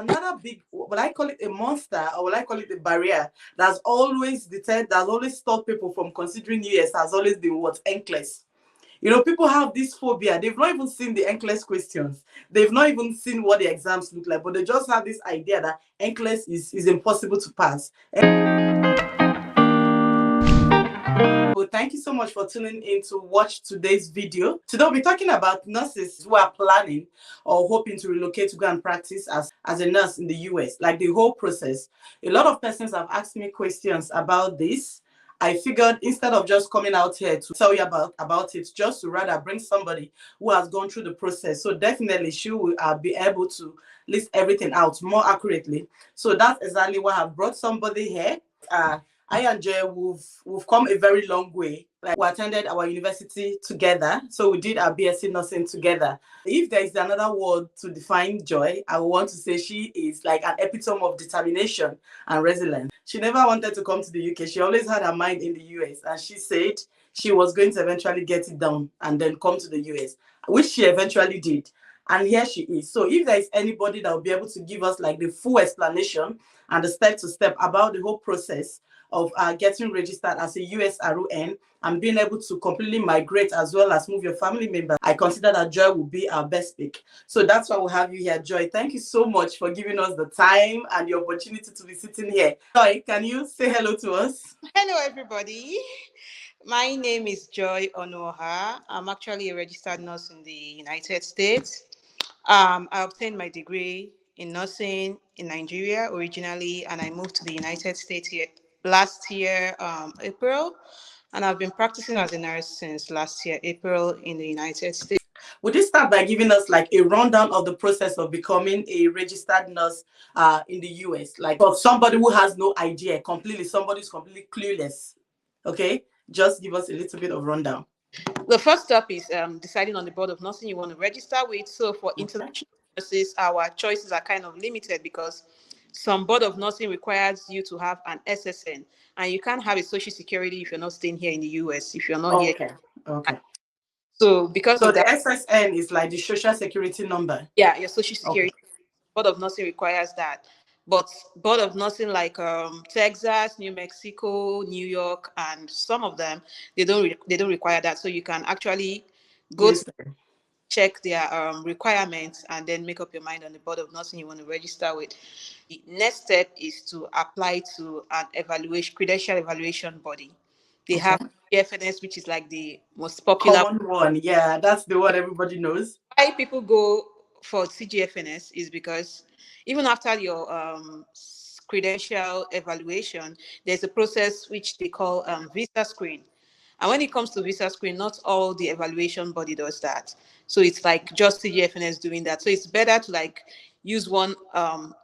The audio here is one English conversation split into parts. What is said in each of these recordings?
Another big, will I call it a monster or will I call it a barrier that's always deterred, that's always stopped people from considering US has always been what? NCLEX. People have this phobia. They've not even seen the NCLEX questions. They've not even seen what the exams look like, but they just have this idea that NCLEX is impossible to pass. Well, thank you so much for tuning in to watch today's video. Today we'll be talking about nurses who are planning or hoping to relocate to go and practice as a nurse in the US, like the whole process. A lot of persons have asked me questions about this. I figured instead of just coming out here to tell you about it, just to rather bring somebody who has gone through the process. So definitely she will be able to list everything out more accurately. So that's exactly why I've brought somebody here. I and Joy, we've come a very long way. Like, we attended our university together, so we did our BSc nursing together. If there is another word to define Joy, I want to say she is like an epitome of determination and resilience. She never wanted to come to the UK. She always had her mind in the US, and she said she was going to eventually get it done and then come to the US, which she eventually did. And here she is. So if there is anybody that will be able to give us like the full explanation and the step to step about the whole process of getting registered as a USRON and being able to completely migrate as well as move your family member, I consider that Joy will be our best pick. So that's why we'll have you here, Joy. Thank you so much for giving us the time and the opportunity to be sitting here. Joy, can you say hello to us? Hello, everybody. My name is Joy Onoha. I'm actually a registered nurse in the United States. I obtained my degree in nursing in Nigeria originally, and I moved to the United States here last year, April. And I've been practicing as a nurse since last year, April, in the United States. Would you start by giving us like a rundown of the process of becoming a registered nurse in the US? Like for somebody who has no idea, somebody who's completely clueless. Okay, just give us a little bit of rundown. The first step is deciding on the board of nursing you want to register with. So for international nurses, our choices are kind of limited because some board of nursing requires you to have an SSN, and you can't have a social security if you're not staying here in the US, if you're not here. Okay. So because of the that, SSN is like the social security number. Yeah, your social security. Board of nursing requires that. But board of nursing like Texas, New Mexico, New York, and some of them, they don't require that. So you can actually go to check their requirements and then make up your mind on the board of nursing you want to register with. The next step is to apply to an credential evaluation body. They have CGFNS, which is like the most popular common one. Yeah, that's the one everybody knows. Why people go for CGFNS is because even after your credential evaluation, there's a process which they call visa screen. And when it comes to visa screen, not all the evaluation body does that. So it's like just CGFNS doing that. So it's better to like use one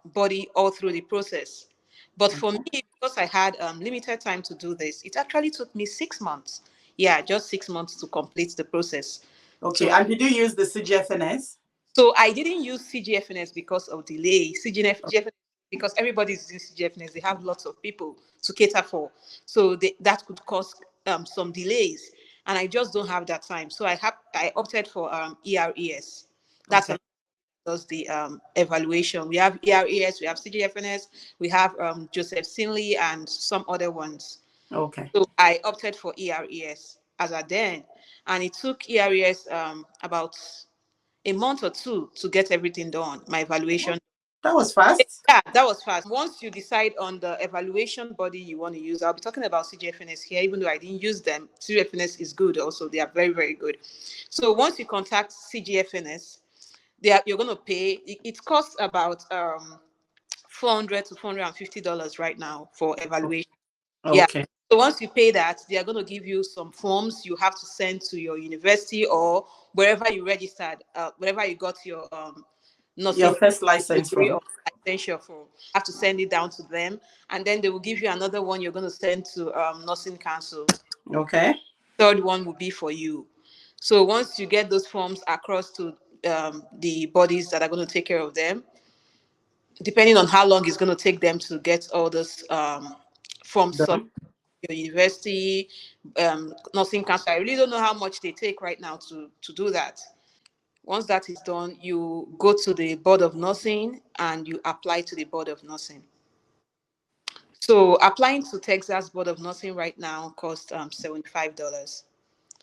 body all through the process. But for me, because I had limited time to do this, it actually took me 6 months. Yeah, just 6 months to complete the process. Okay, and did you use the CGFNS? So I didn't use CGFNS because of delay. CGFNS, because everybody's using CGFNS, they have lots of people to cater for. So that could cause some delays. And I just don't have that time. So I opted for ERES. That's does the evaluation. We have ERES, we have CGFNS, we have Joseph Sinley and some other ones. Okay. So I opted for ERES as a then. And it took ERES about a month or two to get everything done, my evaluation. That was fast. Yeah, that was fast. Once you decide on the evaluation body you want to use, I'll be talking about CGFNS here, even though I didn't use them. CGFNS is good also. They are very, very good. So once you contact CGFNS, you're going to pay. It costs about $400 to $450 right now for evaluation. Okay. Yeah. So once you pay that, they are going to give you some forms you have to send to your university or wherever you registered, wherever you got your your first license degree from. or licensure from. You have to send it down to them, and then they will give you another one you're going to send to nursing council. Okay. Third one will be for you. So once you get those forms across to the bodies that are going to take care of them, depending on how long it's going to take them to get all those forms from your university, nursing council. I really don't know how much they take right now to do that. Once that is done, you go to the Board of Nursing and you apply to the Board of Nursing. So applying to Texas Board of Nursing right now costs $75.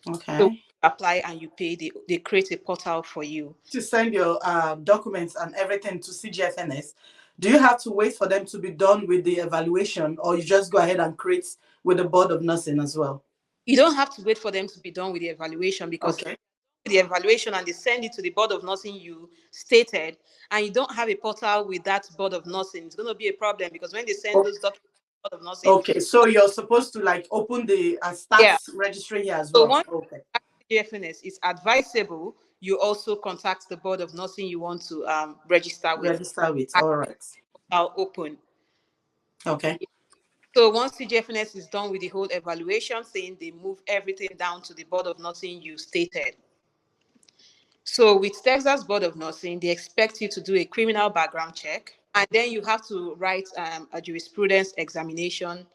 So Okay. apply and you pay. They create a portal for you. To send your documents and everything to CGFNS, do you have to wait for them to be done with the evaluation, or you just go ahead and create with the Board of Nursing as well? You don't have to wait for them to be done with the evaluation, because Okay. the evaluation and they send it to the Board of Nursing you stated, and you don't have a portal with that Board of Nursing, it's going to be a problem, because when they send those documents to the Board of Nursing, Okay, so you're supposed to like open the start yeah. registering here as So well. once Okay. GFNS, it's advisable you also contact the Board of Nursing you want to register with. Register with. All right. I'll open. Okay. So once CGFNS is done with the whole evaluation thing, they move everything down to the Board of Nursing you stated. So with Texas Board of Nursing, they expect you to do a criminal background check, and then you have to write a jurisprudence examination.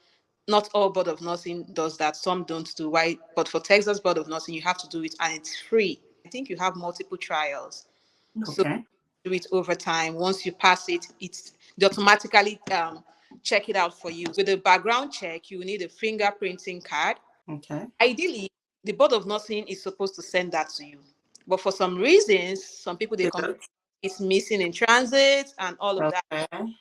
Not all Board of Nursing does that. Some don't do. Why? But for Texas Board of Nursing, you have to do it, and it's free. I think you have multiple trials. So Okay. do it over time. Once you pass it, they automatically check it out for you. With the background check, you need a fingerprinting card. Okay. Ideally, the Board of Nursing is supposed to send that to you. But for some reasons, some people they complain it's missing in transit and all of that. Okay.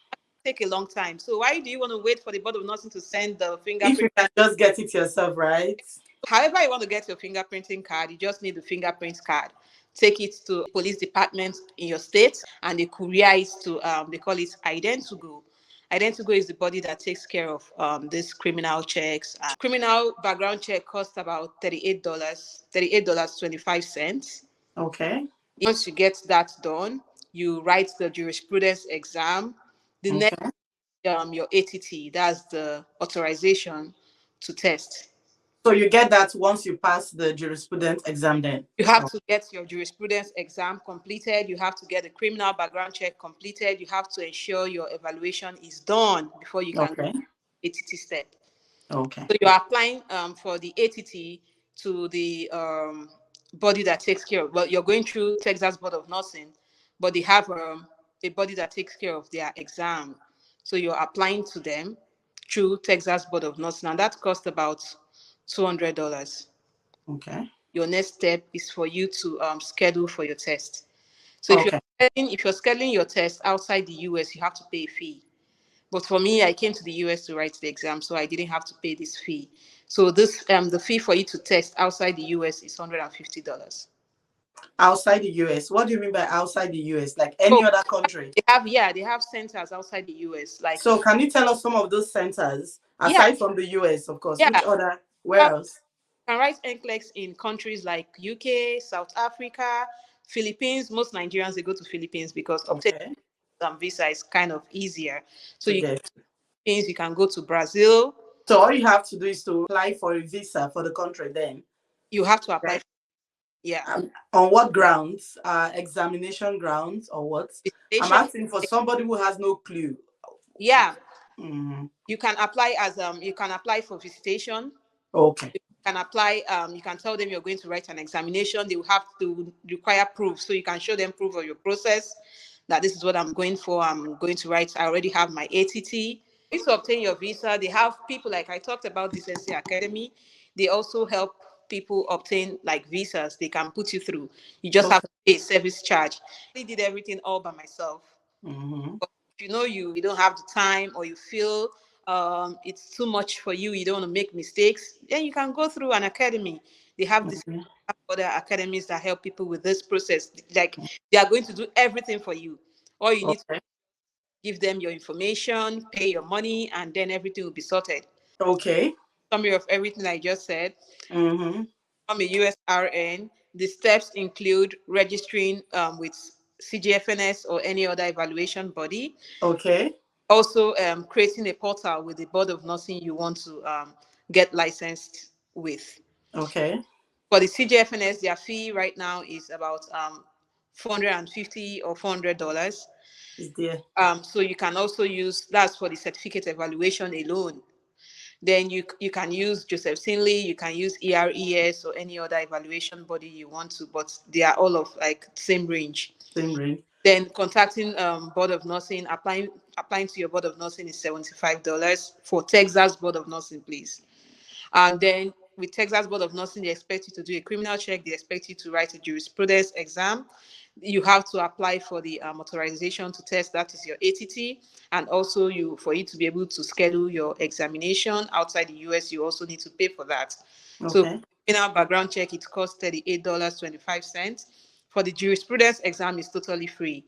Take a long time. So why do you want to wait for the Board of Nursing to send the If you fingerprint? can just get it yourself, right? However you want to get your fingerprinting card, you just need the fingerprint card. Take it to police department in your state, and they courier it to they call it Identigo. Identigo is the body that takes care of these criminal checks. Criminal background check costs about $38.25. Okay. Once you get that done, you write the jurisprudence exam. The next Okay. your ATT, that's the authorization to test. So you get that once you pass the jurisprudence exam then? You have to get your jurisprudence exam completed. You have to get the criminal background check completed. You have to ensure your evaluation is done before you can go Okay. to the ATT step. Okay. So you're applying for the ATT to the body that takes care of, well, you're going through Texas Board of Nursing, but they have a body that takes care of their exam. So you're applying to them through Texas Board of Nursing, and that costs about $200. Okay. Your next step is for you to schedule for your test. So Okay. if you're scheduling your test outside the US, you have to pay a fee. But for me, I came to the US to write the exam, so I didn't have to pay this fee. So this the fee for you to test outside the US is $150. Outside the US. What do you mean by outside the US? Like any So other country? they have centers outside the US. Like So can you tell us some of those centers yeah, aside from the US, of course? Which yeah. other? Where else? You can write NCLEX in countries like UK, South Africa, Philippines. Most Nigerians they go to Philippines because obtaining Okay. visa is kind of easier. So To you get. can go to Brazil. So all you have to do is to apply for a visa for the country then. You have to apply. Right. Yeah. On what grounds? Examination grounds or what? I'm Visitation. asking for somebody who has no clue. Yeah. Mhm. You can apply as you can apply for visitation. Okay. You can apply, you can tell them you're going to write an examination. They will have to require proof. So you can show them proof of your process, that this is what I'm going for. I'm going to write. I already have my ATT. To obtain your visa, they have people like I talked about this NC Academy. They also help people obtain like visas. They can put you through. You just have Okay. to pay a service charge. I did everything all by myself. Mm-hmm. But if you don't have the time, or you feel it's too much for you, you don't want to make mistakes, then you can go through an academy. They have this Okay. other academies that help people with this process. Like they are going to do everything for you. All you need to Okay. give them your information, pay your money, and then everything will be sorted. Okay. Summary of everything I just said. Mm-hmm. I'm a USRN. The steps include registering with CGFNS or any other evaluation body. Okay. Also, creating a portal with the Board of Nursing you want to get licensed with. Okay. For the CGFNS, their fee right now is about $450 or $400. Is there? So you can also use that's for the certificate evaluation alone. Then you can use Joseph Sinley, you can use ERES or any other evaluation body you want to, but they are all of like same range. Same range. Then contacting Board of Nursing, applying to your Board of Nursing is $75 for Texas Board of Nursing, please. And then with Texas Board of Nursing, they expect you to do a criminal check. They expect you to write a jurisprudence exam. You have to apply for the authorization to test, that is your ATT. And also for you to be able to schedule your examination outside the US, you also need to pay for that. So Okay. in our background check, it costs $38.25. For the jurisprudence exam, is totally free.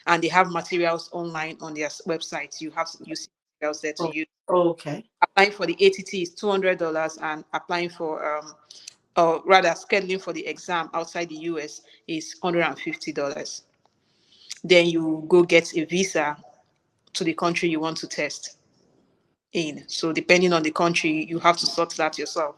And they have materials online on their website. You see materials there to Oh, use. okay. Applying for the ATT is $200, and applying for or rather scheduling for the exam outside the US is $150. Then you go get a visa to the country you want to test in. So depending on the country, you have to sort that yourself.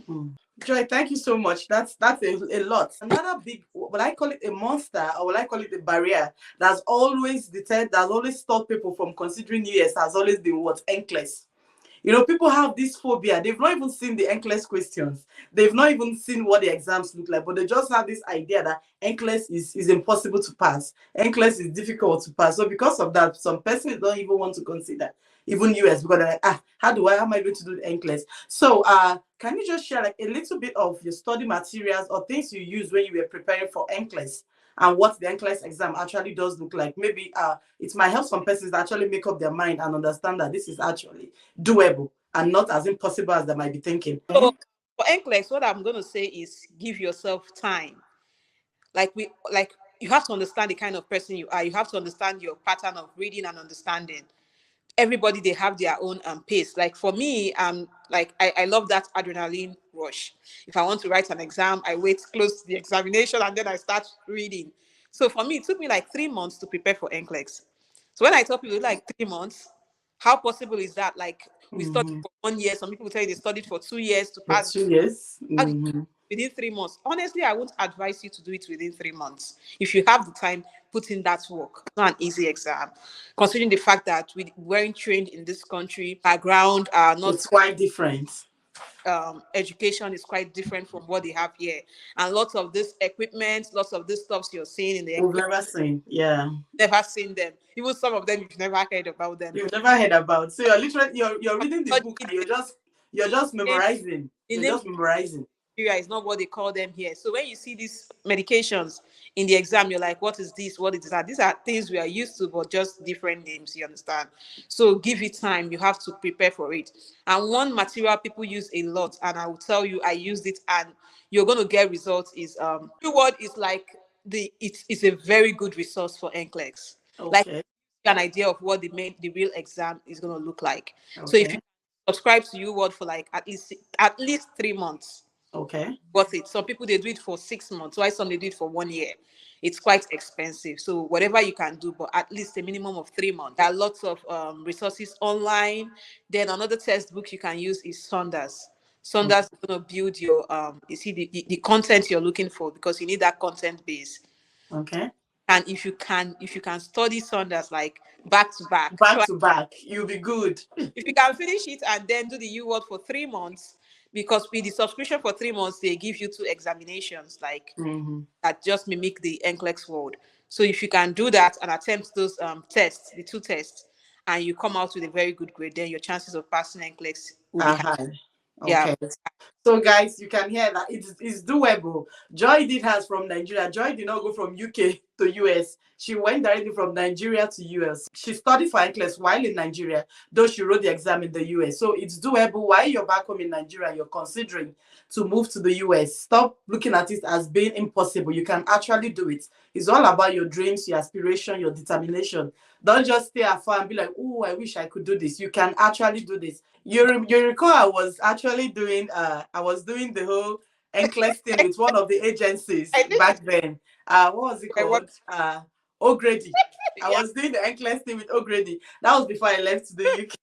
Mm. Joy, thank you so much. That's a lot. Another big, will I call it a monster or will I call it a barrier that's always deterred, that's always stopped people from considering US has always been what? NCLEX. You know, people have this phobia. They've not even seen the NCLEX questions. They've not even seen what the exams look like, but they just have this idea that NCLEX is impossible to pass. NCLEX is difficult to pass. So because of that, some persons don't even want to consider even US because they're like, how am I going to do the NCLEX? So can you just share like a little bit of your study materials or things you used when you were preparing for NCLEX? And what the NCLEX exam actually does look like. Maybe it might help some persons actually make up their mind and understand that this is actually doable and not as impossible as they might be thinking. So for NCLEX, what I'm going to say is give yourself time. Like you have to understand the kind of person you are. You have to understand your pattern of reading and understanding. Everybody, they have their own pace. Like for me, I love that adrenaline rush. If I want to write an exam, I wait close to the examination and then I start reading. So for me, it took me like 3 months to prepare for NCLEX. So when I tell people like 3 months, how possible is that? Like we studied Mm-hmm. for 1 year. Some people tell you they studied for 2 years to For pass. 2 years. How do you Mm-hmm. within 3 months? Honestly, I won't advise you to do it within 3 months. If you have the time, put in that work. It's not an easy exam, considering the fact that we weren't trained in this country. Background are not It's quite different. education is quite different from what they have here, and lots of this equipment, lots of this stuffs you're seeing in the We've NCLEX, never seen. Yeah. never seen them. Even some of them you've never heard about them. You've never heard about. So you're literally you're reading the book and Studied you're just them. memorizing. The You're name just memorizing. is not what they call them here. So when you see these medications in the exam, you're like, what is this? What is that? These are things we are used to, but just different names, you understand? So give it time. You have to prepare for it. And one material people use a lot, and I will tell you, I used it, and you're going to get results, is Word is like it's a very good resource for NCLEX. Like Okay. an idea of what the real exam is going to look like. So if you Okay. subscribe to UWord for like at least 3 months, Okay. worth it. Some people they do it for 6 months, why some they do it for 1 year. It's quite expensive. So whatever you can do, but at least a minimum of 3 months. There are lots of resources online. Then another textbook you can use is Saunders. Saunders is going to build your you see the content you're looking for, because you need that content base. Okay. And if you can study Saunders like back to back, Back to back. You'll be good. if you can finish it and then do the U word for 3 months, because with the subscription for 3 months, they give you two examinations like Mm-hmm. that just mimic the NCLEX word. So if you can do that and attempt those tests, the two tests, and you come out with a very good grade, then your chances of passing NCLEX will be high. Uh-huh. Yeah. Okay. So guys, you can hear that it's doable. Joy did hers from Nigeria. Joy did not go from UK to US. She went directly from Nigeria to US. She studied for NCLEX while in Nigeria, though she wrote the exam in the US. So it's doable while you're back home in Nigeria, you're considering to move to the US. Stop looking at it as being impossible. You can actually do it. It's all about your dreams, your aspiration, your determination. Don't just stay afar and be like, oh, I wish I could do this. You can actually do this. You recall I was actually doing I was doing the whole NCLEX thing with one of the agencies I listen back then. What was it to my work. called? O'Grady. I Yeah. was doing the NCLEX thing with O'Grady. That was before I left to the UK.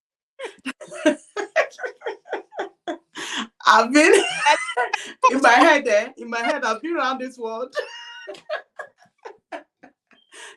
I've been in my head I've been around this world.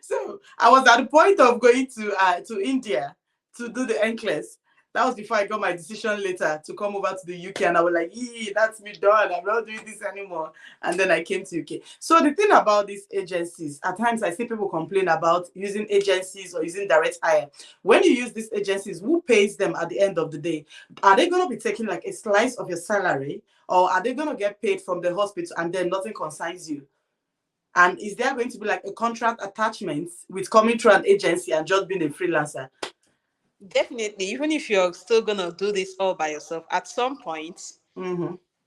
So I was at the point of going to India to do the NCLEX. That was before I got my decision later to come over to the UK, and I was like, that's me done. I'm not doing this anymore. And then I came to UK. So the thing about these agencies, at times I see people complain about using agencies or using direct hire. When you use these agencies, who pays them at the end of the day? Are they going to be taking like a slice of your salary, or are they going to get paid from the hospital and then nothing concerns you? And is there going to be like a contract attachment with coming through an agency and just being a freelancer? Definitely, even if you're still gonna do this all by yourself, at some point,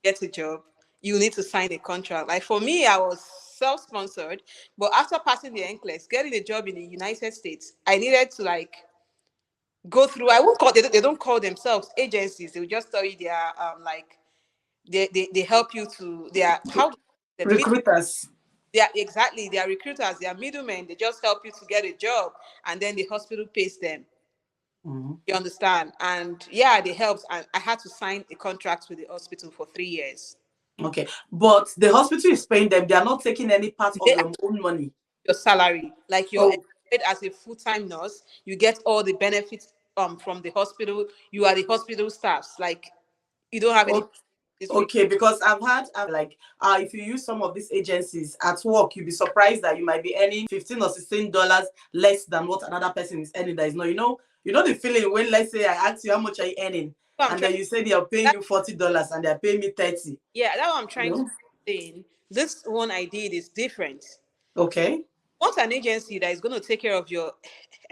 get a job, you need to sign a contract. Like for me, I was self-sponsored, but after passing the NCLEX, getting a job in the United States, I needed to like go through. I won't call they don't call themselves agencies. They will just tell you they are like they help you to they are how the mid Recruiters. they are exactly they are recruiters, they are middlemen, they just help you to get a job and then the hospital pays them. You understand? And yeah, they helped. And I had to sign a contract with the hospital for 3 years. Okay. But the hospital is paying them. They are not taking any part of They your own money. your salary, like you're Oh, employed as a full-time nurse, you get all the benefits from the hospital. You are the hospital staffs. Like you don't have any. okay. Okay, because I've like if you use some of these agencies at work, you'll be surprised that you might be earning $15 or $16 less than what another person is earning. That is no, you know the feeling when, let's say, I ask you how much are you earning, So I'm and trying then you say they are paying that, you $40 and they're paying me 30. yeah, that's what I'm You trying to know? say. This one I did is different. Okay. Want an agency that is going to take care of your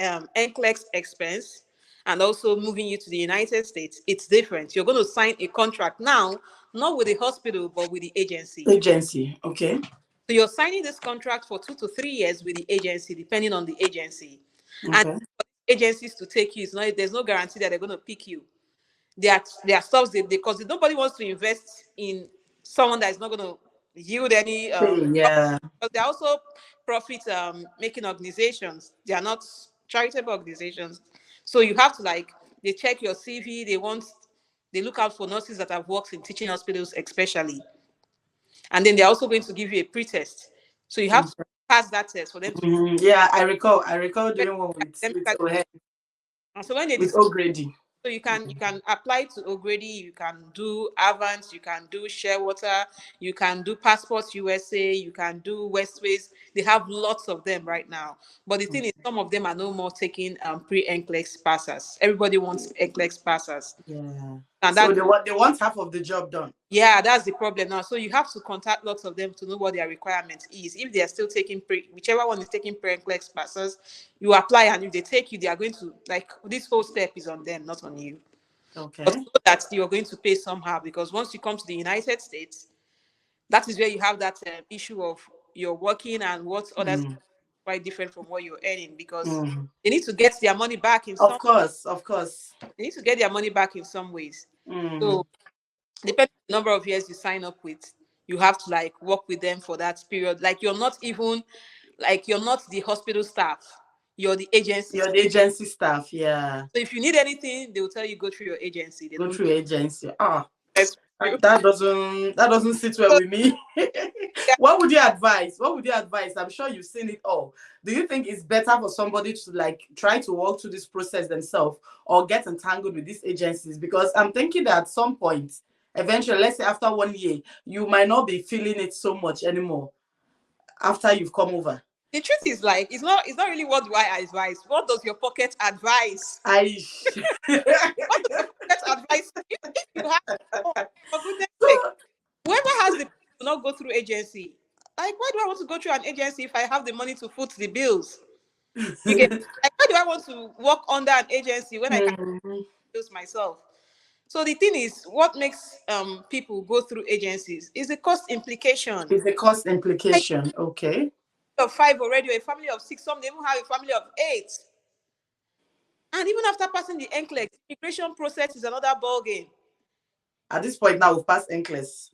NCLEX expense and also moving you to the United States, it's different. You're going to sign a contract now, not with the hospital, but with the agency. Agency. Okay. So you're signing this contract for 2 to 3 years with the agency, depending on the agency. And Okay. for agencies to take you, there's no guarantee that they're going to pick you. There are stuff because nobody wants to invest in someone that is not going to yield any Yeah. because they're also profit making organizations. They are not charitable organizations. So you have to like they check your CV. They look out for nurses that have worked in teaching hospitals, especially, and then they're also going to give you a pre-test. So you have to pass that test for them to Yeah, I recall doing one with academically. Ohe, And so when they with decide, O'Grady. so you can apply to O'Grady, you can do Avance, you can do Sharewater, you can do Passport USA, you can do Westways. They have lots of them right now. But the thing is, some of them are no more taking pre-NCLEX passers. Everybody wants NCLEX passers, Yeah. and So that they want half of the job done. yeah, that's the problem now. So you have to contact lots of them to know what their requirement is. If they are still taking whichever one is taking pre-NCLEX passes, you apply, and if they take you, they are going to like this whole step is on them, not on you. But Okay. know that you're going to pay somehow because once you come to the United States, that is where you have that issue of you're working and what others quite different from what you're earning because they need to get their money back in Of some. course, of course. They need to get their money back in some ways. Mm. So depending on the number of years you sign up with, you have to like work with them for that period. Like you're not the hospital staff, you're the agency You're staff. the agency staff, yeah. So if you need anything, they will tell you go through your agency. They Go don't through agency. Ah, mess with you. that doesn't sit well So with me. yeah, What would you advise? What would you advise? I'm sure you've seen it all. Do you think it's better for somebody to like try to walk through this process themselves or get entangled with these agencies? Because I'm thinking that at some point, eventually, let's say after 1 year, you might not be feeling it so much anymore after you've come over. the truth is like it's not really what do I advise. What does your pocket advise? I What does your pocket advise? If you have oh, for goodness sake, whoever has the to not go through agency. Like, why do I want to go through an agency if I have the money to foot the bills? You get like, why do I want to work under an agency when I can Mhm. bills myself? So the thing is, what makes people go through agencies is the cost implication. It's a cost Like implication. Okay. of five already, or a family of six, some they even have a family of eight. And even after passing the NCLEX, immigration process is another ball game. At this point now, we've passed NCLEX.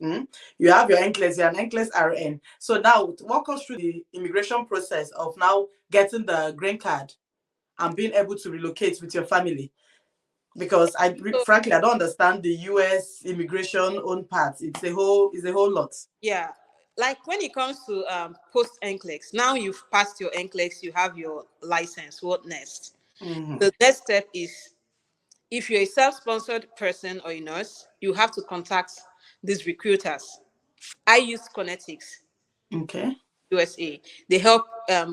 You have your NCLEX, you're an NCLEX RN. So now walk us through the immigration process of now getting the green card and being able to relocate with your family. Because So frankly, I don't understand the US immigration own part. It's a whole lot. yeah, like when it comes to post NCLEX, now you've passed your NCLEX, you have your license. What next? Mm-hmm. The next step is If you're a self-sponsored person or a nurse, you have to contact these recruiters. I use Connetics, Okay. USA. They help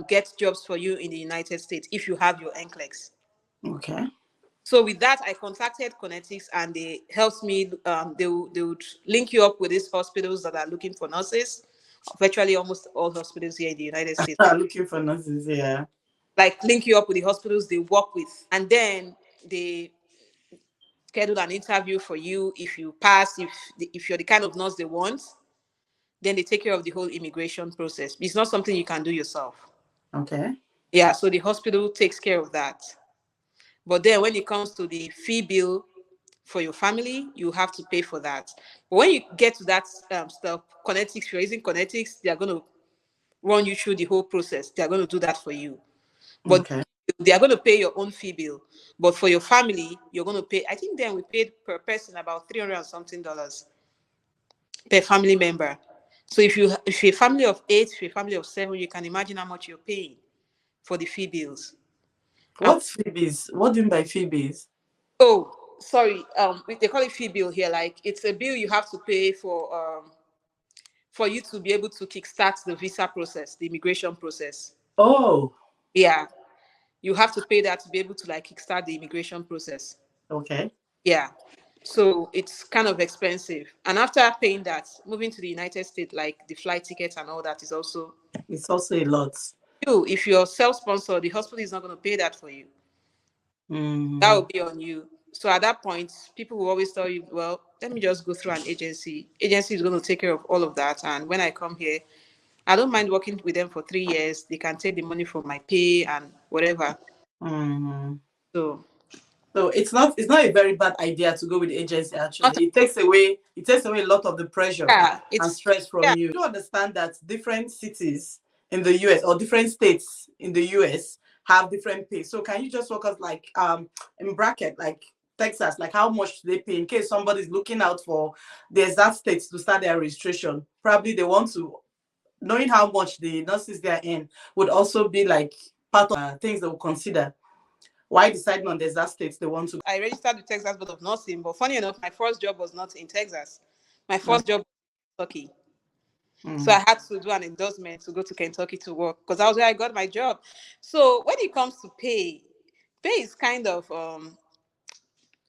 get jobs for you in the United States if you have your NCLEX. Okay. So with that, I contacted Connetics and they helped me. They would link you up with these hospitals that are looking for nurses. Virtually almost all hospitals here in the United States. Looking for nurses, yeah. Like link you up with the hospitals they work with, and then they schedule an interview for you. If you pass, if you're the kind of nurse they want, then they take care of the whole immigration process. It's not something you can do yourself. Okay. Yeah, so the hospital takes care of that. But then when it comes to the fee bill for your family, you have to pay for that. But when you get to that stuff, Connetics, if you're using Connetics, they're going to run you through the whole process. They're going to do that for you. But Okay. they are going to pay your own fee bill. But for your family, you're going to pay. I think then we paid per person about $300 and something per family member. So if you're a family of 8, if you're a family of 7, you can imagine how much you're paying for the fee bills. And What's Phoebe's? What do you mean by Phoebe's? oh, sorry, they call it fee bill here. Like it's a bill you have to pay for you to be able to kickstart the visa process, the immigration process. Oh, Yeah, you have to pay that to be able to like kickstart the immigration process. okay. Yeah. So it's kind of expensive. And after paying that, moving to the United States, like the flight tickets and all that is also It's also a lot. you. If you're self-sponsored, the hospital is not going to pay that for you. That Mm, will be on you. So at that point, people will always tell you, well, let me just go through an agency. Agency is going to take care of all of that. And when I come here, I don't mind working with them for 3 years. They can take the money from my pay and whatever. mm. So So it's not a very bad idea to go with the agency not actually. It takes away a lot of the pressure yeah, and it's stress from yeah. you. You understand that different cities in the US or different states in the US have different pay. So can you just walk us like in bracket like Texas, like how much do they pay in case somebody's looking out for the exact states to start their registration? Probably they want to knowing how much the nurses they're in would also be like part of things they will consider. Why deciding on the exact states they want to I registered with Texas Board of Nursing, but funny enough, my first job was not in Texas. My go? first job was in Kentucky. So Mm, I had to do an endorsement to go to Kentucky to work because that was where I got my job. So when it comes to pay is kind of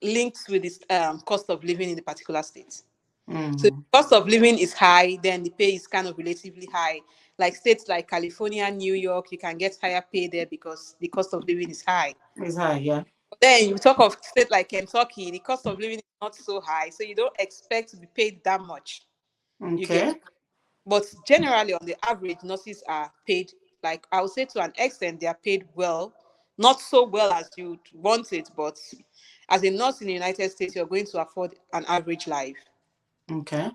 linked with this cost of living in the particular state. So if mm, the cost of living is high, then the pay is kind of relatively high. Like states like California, New York, you can get higher pay there because the cost of living is high. it's high, yeah. But then you talk of state like Kentucky, the cost of living is not so high, so you don't expect to be paid that much. You get, Okay. but generally on the average, nurses are paid like I would say to an extent they are paid well, not so well as you'd want it, but as a nurse in the United States, you're going to afford an average life. Okay.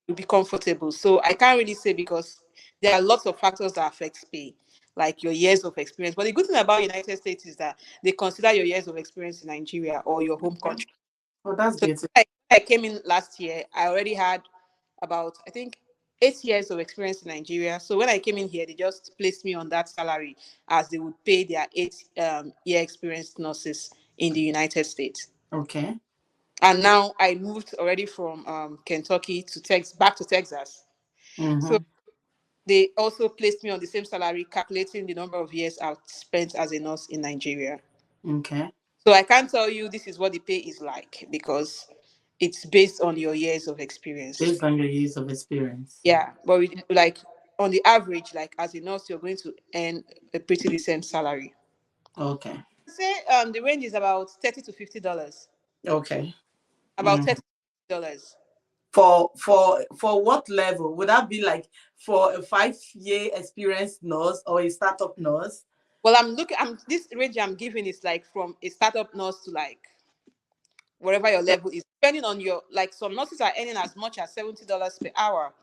You'll be comfortable. So I can't really say because there are lots of factors that affect pay, like your years of experience. But the good thing about United States is that they consider your years of experience in Nigeria or your home Okay. country. Oh, that's So beautiful. I came in last year, I already had about I think 8 years of experience in Nigeria. So when I came in here, they just placed me on that salary as they would pay their 8 year experienced nurses in the United States. Okay. And now I moved already from Kentucky to back to Texas. So Mm-hmm. they also placed me on the same salary, calculating the number of years I've spent as a nurse in Nigeria. Okay. So I can't tell you this is what the pay is like because it's based on your years of experience. Based on your years of experience. Yeah, but like on the average, like as a nurse, you're going to earn a pretty decent salary. Okay. Say the range is about $30 to $50. Okay. About Mm. $30. For what level? Would that be like for a 5 year experienced nurse or a startup nurse? Well, I'm this range I'm giving is like from a startup nurse to like wherever your level is, depending on your like some nurses are earning as much as $70 per hour,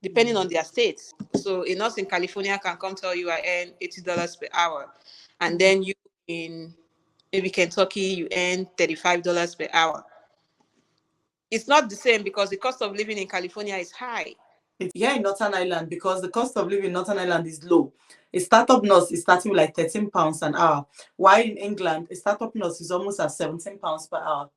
depending on their states. So a nurse in California can come tell you I earn $80 per hour. And then you in maybe Kentucky, you earn $35 per hour. It's not the same because the cost of living in California is high. It's here in Northern Ireland because the cost of living in Northern Ireland is low. A startup nurse is starting with like £13 an hour. While in England, a startup nurse is almost at £17 per hour.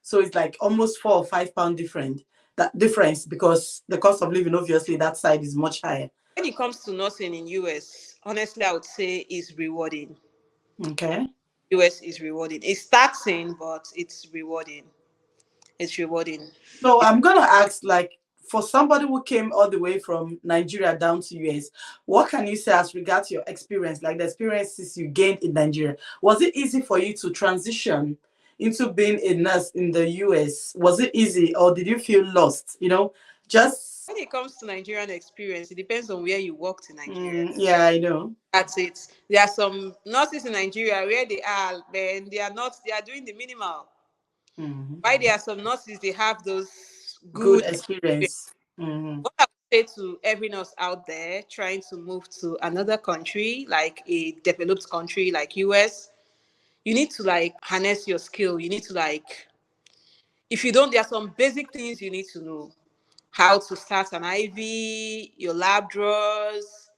So it's like almost £4 or £5 different. That difference because the cost of living, obviously, that side is much higher. When it comes to nursing in US, honestly, I would say is rewarding. Okay. US is rewarding. It's taxing, but it's rewarding. It's rewarding. So I'm gonna ask, like, for somebody who came all the way from Nigeria down to US, what can you say as regards your experience, like the experiences you gained in Nigeria? Was it easy for you to transition into being a nurse in the US? Was it easy, or did you feel lost? Just When it comes to Nigerian experience, it depends on where you worked in Nigeria. yeah, I know. That's it. There are some nurses in Nigeria where they are, then they are not, they are doing the minimal. Mhm. Why there are some nurses, they have those Good good experience. experience. Hmm. What I would say to every nurse out there trying to move to another country, like a developed country like US, you need to like harness your skill. You need to like, if you don't, there are some basic things you need to know. How to start an IV, your lab draws,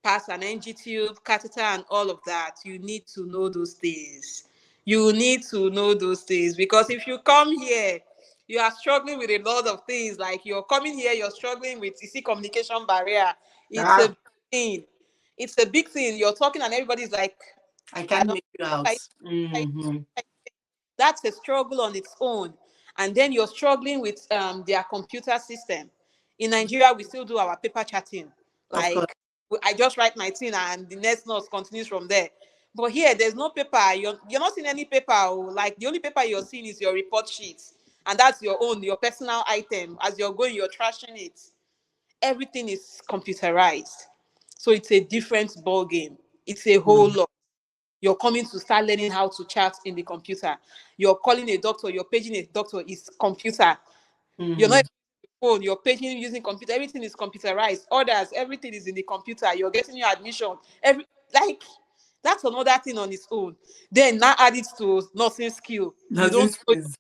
pass an NG tube, catheter, and all of that. You need to know those things. You need to know those things because if you come here, you are struggling with a lot of things. Like you're coming here, you're struggling with, you see, communication barrier. It's a Ah, big thing. It's a big thing. You're talking and everybody's like, I I can't don't. make you out. Hmm. That's a struggle on its own. And then you're struggling with their computer system. In Nigeria, we still do our paper chatting. Of course. Like, I just write my thing and the next nurse continues from there. But here, there's no paper. You're not seeing any paper. Like, the only paper you're seeing is your report sheet. And that's your own, your personal item. As you're going, you're trashing it. Everything is computerized. So it's a different ball game. It's a whole Mm. lot. You're coming to start learning how to chat in the computer. You're calling a doctor, you're paging a doctor, is computer. You're not Mm. phone, you're paging using computer, everything is computerized. Orders, everything is in the computer. You're getting your admission. Like that's another thing on its own. Then now add it to nursing skill. You Nothing don't know is.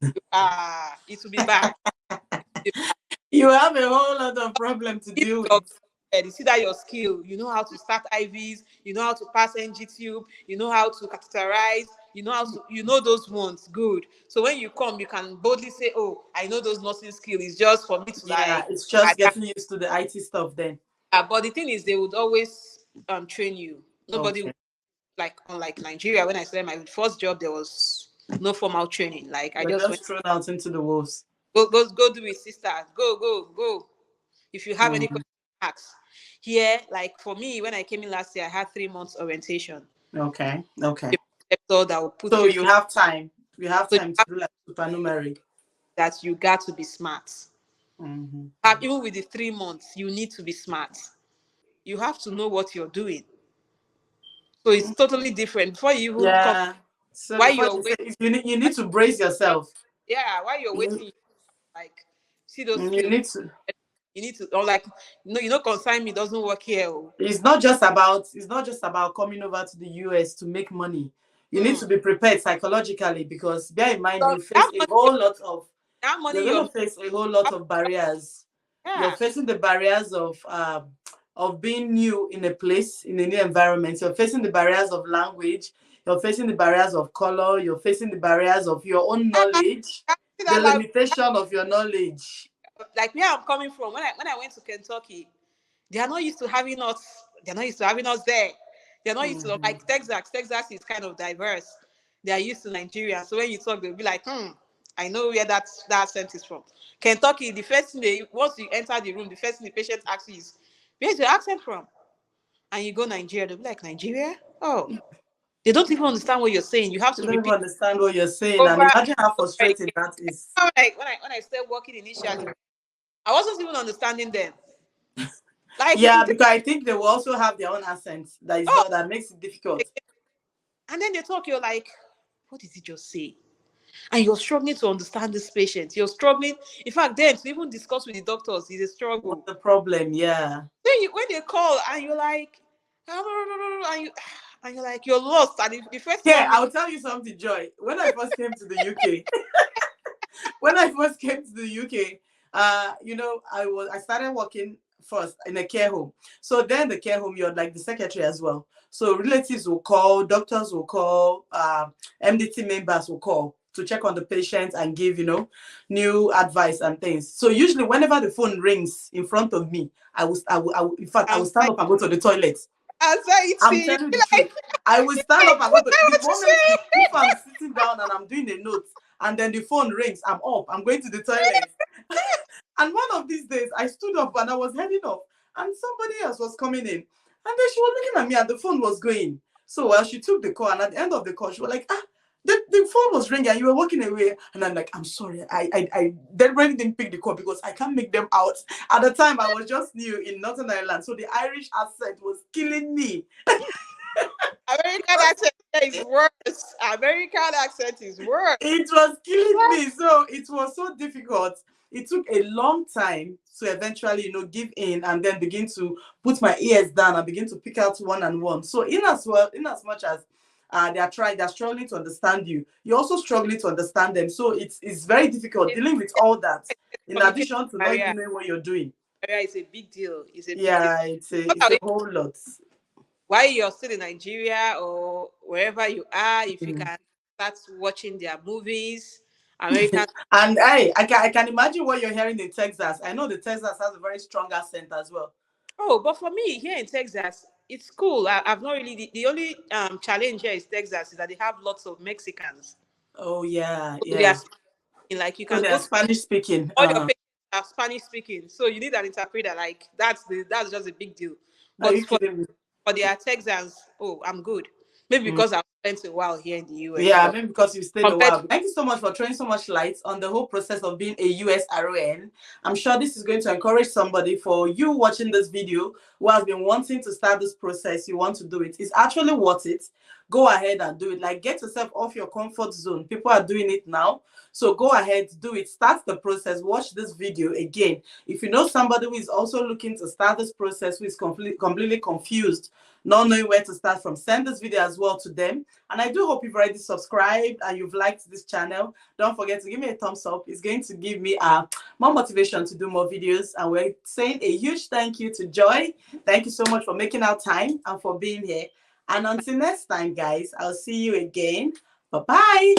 it will be bad. You have a whole lot of problem to If deal your with. you see that your skill, you know how to start IVs, you know how to pass NG tube, you know how to catheterize, you know how to, you know those ones, good. So when you come, you can boldly say, "Oh, I know those nursing skills. It's just for me to Yeah, like it's just adapt." getting used to the IT stuff then. But the thing is, they would always train you. Nobody Okay. would, like unlike Nigeria. When I started my first job, there was no formal training. Like I You're just went, just thrown out into the wolves. go do it, sister. Go. If you have any Mhm. questions, ask. Here, like for me, when I came in last year, I had 3 months orientation. Okay. Okay. A preceptor that will put So you you through. have time. You have So you time to have do like supernumerary. that you got to be smart. Hmm. Even with the 3 months, you need to be smart. You have to know what you're doing. So it's totally different. Before you even come, Yeah. So while before you're you say, waiting, you need to brace yourself. yeah, while you're You, waiting, like see those you skills. need to. You need to, or like, no, consign me doesn't work here. Oh. It's not just about coming over to the US to make money. You need Hmm. to be prepared psychologically because bear in mind So you face a whole lot of that you're money going you're to face a whole lot making, of barriers. You're yeah. facing the barriers of being new in a place, in a new environment. You're facing the barriers of language. You're facing the barriers of color. You're facing the barriers of your own knowledge, See the that lab, limitation of your knowledge. like where I'm coming from. When I went to Kentucky, they are not used to having us. They're not used to having us there. They're not used to Mhm. like Texas. Texas is kind of diverse. They are used to Nigeria. So when you talk, they'll be like, I know where that accent is from. Kentucky, the first thing once you enter the room, the first thing the patient asks you is, where's your accent from? And you go Nigeria, they'll be like, Nigeria? Oh. They don't even understand what you're saying. You have You to don't even repeat understand what you're saying, over and and imagine how over frustrating again. that is. Like when I started working initially, I wasn't even understanding them. Like Yeah, because I think they will also have their own accent. oh, That makes it difficult. and then they talk, you're like, what did he just say? And you're struggling to understand this patient. You're struggling. In fact, then to even discuss with the doctors is a What's struggle. the problem? Yeah. Then when they call and you're like, and you're like, you're lost. And the first Yeah, 1 minute, I'll tell you something, Joy. When I first came to the UK, when I first came to the UK, I started working first in a care home. So then the care home, you're like the secretary as well. So relatives will call, doctors will call, MDT members will call to check on the patient and give, new advice and things. So usually whenever the phone rings in front of me, in fact, I will stand up and go to the toilet. I'm Anxiety. telling the truth. I will stand up and go What to I the want to moment say. if I'm sitting down and I'm doing a note and then the phone rings, I'm up, I'm going to the toilet. And one of these days I stood up and I was heading off and somebody else was coming in. And then she was looking at me and the phone was going. So well, she took the call and at the end of the call, she was like, the phone was ringing and you were walking away. And I'm like, I'm sorry. I really didn't pick the call because I can't make them out. At the time, I was just new in Northern Ireland. So the Irish accent was killing me. American accent is worse. American accent is worse. It was killing me. So it was so difficult. It took a long time to eventually, give in and then begin to put my ears down and begin to pick out one and one. So in as much as they're struggling to understand you, you're also struggling to understand them. So it's very difficult dealing with all that. In Communication addition to not barrier. even knowing what you're doing. Barrier is a big deal. It's a big deal. Yeah, What it's are a we, whole lot. while you're still in Nigeria or wherever you are, if you Mm. can start watching their movies, American. And I can imagine what you're hearing in Texas. I know the Texas has a very strong accent as well. Oh, but for me here in Texas, it's cool. I've not really the only challenge here is Texas is that they have lots of Mexicans. Oh yeah, So they are yeah. speaking, like you So can they are go to Spanish speaking. all your patients are Spanish speaking. So you need an interpreter. Like that's just a big deal. Are But you kidding me? for their Texans, oh, I'm good. Maybe Mm. because I've spent a while here in the US, Yeah, but maybe because you stayed a compared while. to Thank you so much for throwing so much light on the whole process of being a US RON. I'm sure this is going to encourage somebody for you watching this video who has been wanting to start this process. You want to do it. It's actually worth it. Go ahead and do it. Like, get yourself off your comfort zone. People are doing it now. So go ahead, do it. Start the process. Watch this video again. If you know somebody who is also looking to start this process, who is completely confused, not knowing where to start from, send this video as well to them. And I do hope you've already subscribed and you've liked this channel. Don't forget to give me a thumbs up. It's going to give me more motivation to do more videos. And we're saying a huge thank you to Joy. Thank you so much for making our time and for being here. And until next time, guys, I'll see you again. Bye-bye.